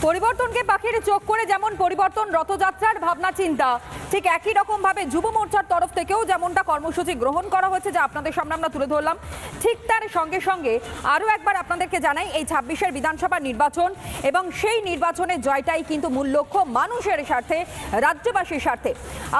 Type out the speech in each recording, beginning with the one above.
পরিবর্তনকে পাখির চোখ করে যেমন পরিবর্তন রথযাত্রার ভাবনা চিন্তা, ঠিক একই রকম ভাবে যুব মোর্চার তরফ থেকেও যেমনটা কর্মসূচি গ্রহণ করা হয়েছে, যা আপনাদের সামনে আমরা তুলে ধরলাম। ঠিক তার সঙ্গে সঙ্গে আরও একবার আপনাদেরকে জানাই, এই ২৬-এর বিধানসভা নির্বাচন এবং সেই নির্বাচনের জয়টাই কিন্তু মূল লক্ষ্য, মানুষের স্বার্থে, রাজ্যবাসীর স্বার্থে।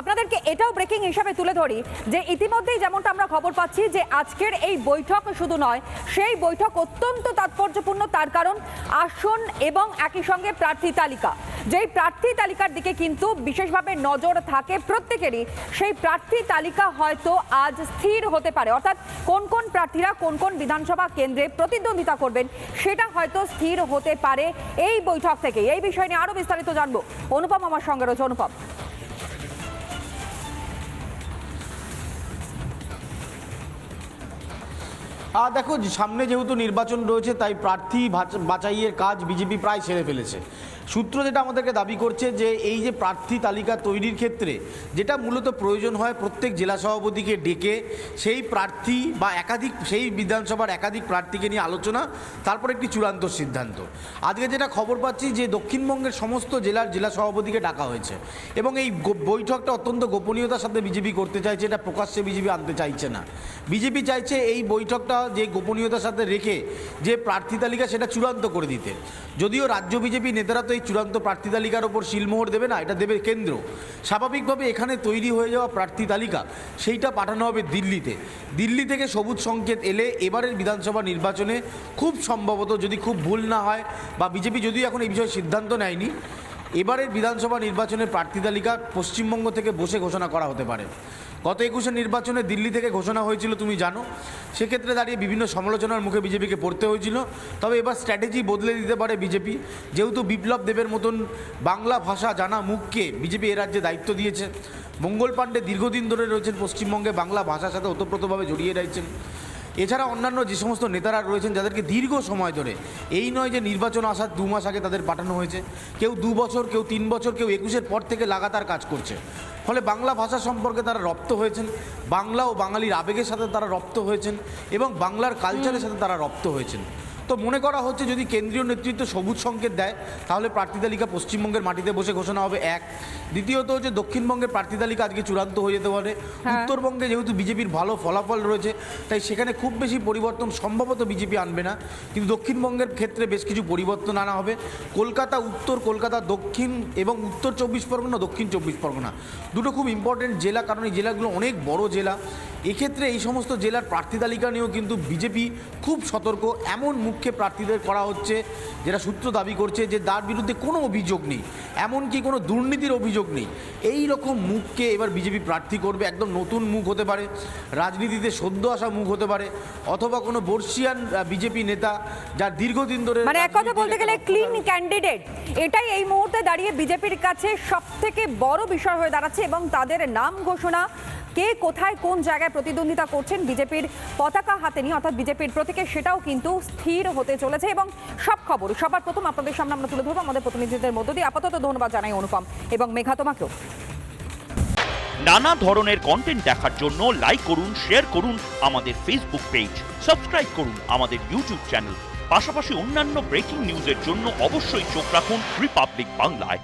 আপনাদেরকে এটাও ব্রেকিং হিসাবে তুলে ধরি যে ইতিমধ্যেই যেমনটা আমরা খবর পাচ্ছি যে আজকের এই বৈঠক শুধু নয়, সেই বৈঠক অত্যন্ত তাৎপর্যপূর্ণ। তার কারণ আসন এবং একই সঙ্গে প্রার্থী তালিকা, যেই প্রার্থী তালিকার দিকে কিন্তু বিশেষভাবে নজর থাকে প্রত্যেকেরই। সেই প্রার্থী তালিকা হয়তো আজ স্থির হতে পারে, অর্থাৎ কোন কোন প্রার্থীরা কোন কোন বিধানসভা কেন্দ্রে প্রতিদ্বন্দ্বিতা করবেন সেটা হয়তো স্থির হতে পারে এই বৈঠক থেকে। এই বিষয় নিয়ে আরো বিস্তারিত জানবো, অনুপম আমার সঙ্গে রয়েছে। অনুপম, দেখো, সামনে যেহেতু নির্বাচন রয়েছে তাই প্রার্থী বাছাইয়ের কাজ বিজেপি প্রায় সেরে ফেলেছে। সূত্র যেটা আমাদেরকে দাবি করছে যে এই যে প্রার্থী তালিকা তৈরির ক্ষেত্রে যেটা মূলত প্রয়োজন হয়, প্রত্যেক জেলা সভাপতিকে ডেকে সেই প্রার্থী বা সেই বিধানসভার একাধিক প্রার্থীকে নিয়ে আলোচনা, তারপর একটি চূড়ান্ত সিদ্ধান্ত। আজকে যেটা খবর পাচ্ছি যে দক্ষিণবঙ্গের সমস্ত জেলা সভাপতিকে ডাকা হয়েছে এবং এই বৈঠকটা অত্যন্ত গোপনীয়তার সাথে বিজেপি করতে চাইছে। এটা প্রকাশ্যে বিজেপি আনতে চাইছে না। বিজেপি চাইছে এই বৈঠকটা যে গোপনীয়তার সাথে রেখে যে প্রার্থী তালিকা সেটা চূড়ান্ত করে দিতে। যদিও রাজ্য বিজেপি নেতারা তো এই চূড়ান্ত প্রার্থী তালিকার ওপর শিলমোহর দেবে না, এটা দেবে কেন্দ্র। স্বাভাবিকভাবে এখানে তৈরি হয়ে যাওয়া প্রার্থী তালিকা সেইটা পাঠানো হবে দিল্লিতে। দিল্লি থেকে সবুজ সংকেত এলে এবারের বিধানসভা নির্বাচনে খুব সম্ভবত, যদি খুব ভুল না হয় বা বিজেপি যদিও এখন এই বিষয়ে সিদ্ধান্ত নেয়নি, এবারের বিধানসভা নির্বাচনের প্রার্থী তালিকা পশ্চিমবঙ্গ থেকে বসে ঘোষণা করা হতে পারে। গত ২১-এর নির্বাচনে দিল্লি থেকে ঘোষণা হয়েছিল, তুমি জানো। সেক্ষেত্রে দাঁড়িয়ে বিভিন্ন সমালোচনার মুখে বিজেপিকে পড়তে হয়েছিল। তবে এবার স্ট্র্যাটেজি বদলে দিতে পারে বিজেপি, যেহেতু বিপ্লব দেবের মতন বাংলা ভাষা জানা মুখকে বিজেপি এ রাজ্যে দায়িত্ব দিয়েছে। মঙ্গল পাণ্ডে দীর্ঘদিন ধরে রয়েছেন পশ্চিমবঙ্গে, বাংলা ভাষার সাথে ওতপ্রোতভাবে জড়িয়ে রয়েছেন। এছাড়া অন্যান্য যে সমস্ত নেতারা রয়েছেন যাদেরকে দীর্ঘ সময় ধরে, এই নয় যে নির্বাচন আসার ২ মাস আগে তাদের পাঠানো হয়েছে, কেউ ২ বছর, কেউ ৩ বছর, কেউ ২১-এর পর থেকে লাগাতার কাজ করছে। ফলে বাংলা ভাষা সম্পর্কে তারা রপ্ত হয়েছেন, বাংলা ও বাঙালির আবেগের সাথে তারা রপ্ত হয়েছেন এবং বাংলার কালচারের সাথে তারা রপ্ত হয়েছেন। তো মনে করা হচ্ছে যদি কেন্দ্রীয় নেতৃত্ব সবুজ সংকেত দেয় তাহলে প্রার্থী তালিকা পশ্চিমবঙ্গের মাটিতে বসে ঘোষণা হবে, এক। দ্বিতীয়ত হচ্ছে দক্ষিণবঙ্গের প্রার্থী তালিকা আজকে চূড়ান্ত হয়ে যেতে পারে। উত্তরবঙ্গে যেহেতু বিজেপির ভালো ফলাফল রয়েছে তাই সেখানে খুব বেশি পরিবর্তন সম্ভবত বিজেপি আনবে না, কিন্তু দক্ষিণবঙ্গের ক্ষেত্রে বেশ কিছু পরিবর্তন আনা হবে। কলকাতা উত্তর, কলকাতা দক্ষিণ এবং উত্তর ২৪ পরগনা, দক্ষিণ ২৪ পরগনা দুটো খুব ইম্পর্টেন্ট জেলা, কারণ এই জেলাগুলো অনেক বড় জেলা। এক্ষেত্রে এই সমস্ত জেলার প্রার্থী তালিকা নিয়েও কিন্তু বিজেপি খুব সতর্ক। এমন মুখ্য প্রার্থীদের করা হচ্ছে যেটা সূত্র দাবি করছে যে তার বিরুদ্ধে কোনো অভিযোগ নেই, এমনকি কোনো দুর্নীতির অভিযোগ নেই। এই রকম মুখকে এবার বিজেপি প্রার্থী করবে। একদম নতুন মুখ হতে পারে, রাজনীতিতে সদ্য আসা মুখ হতে পারে, অথবা কোনো বর্ষিয়ান বিজেপি নেতা যার দীর্ঘদিন ধরে, মানে এক কথা বলতে গেলে ক্লিন ক্যান্ডিডেট। এটাই এই মুহূর্তে দাঁড়িয়ে বিজেপির কাছে সব থেকে বড় বিষয় হয়ে দাঁড়াচ্ছে এবং তাদের নাম ঘোষণা, কে কোথায় কোন জায়গায় প্রতিদ্বন্দ্বিতা করছেন বিজেপির পতাকা হাতে নিয়ে, অর্থাৎ বিজেপির প্রতীকে, সেটাও কিন্তু স্থির হতে চলেছে। এবং সব খবর সবার প্রথম আপনাদের সামনে আমরা তুলে ধরবো আমাদের প্রতিনিধিদের মধ্য দিয়ে। আপাতত ধন্যবাদ জানাই অনুপম এবং মেঘা তোমাকেও। নানা ধরনের কন্টেন্ট দেখার জন্য লাইক করুন, শেয়ার করুন আমাদের ফেসবুক পেজ, সাবস্ক্রাইব করুন আমাদের ইউটিউব চ্যানেল। পাশাপাশি অন্যান্য ব্রেকিং নিউজের জন্য অবশ্যই চোখ রাখুন রিপাবলিক বাংলায়।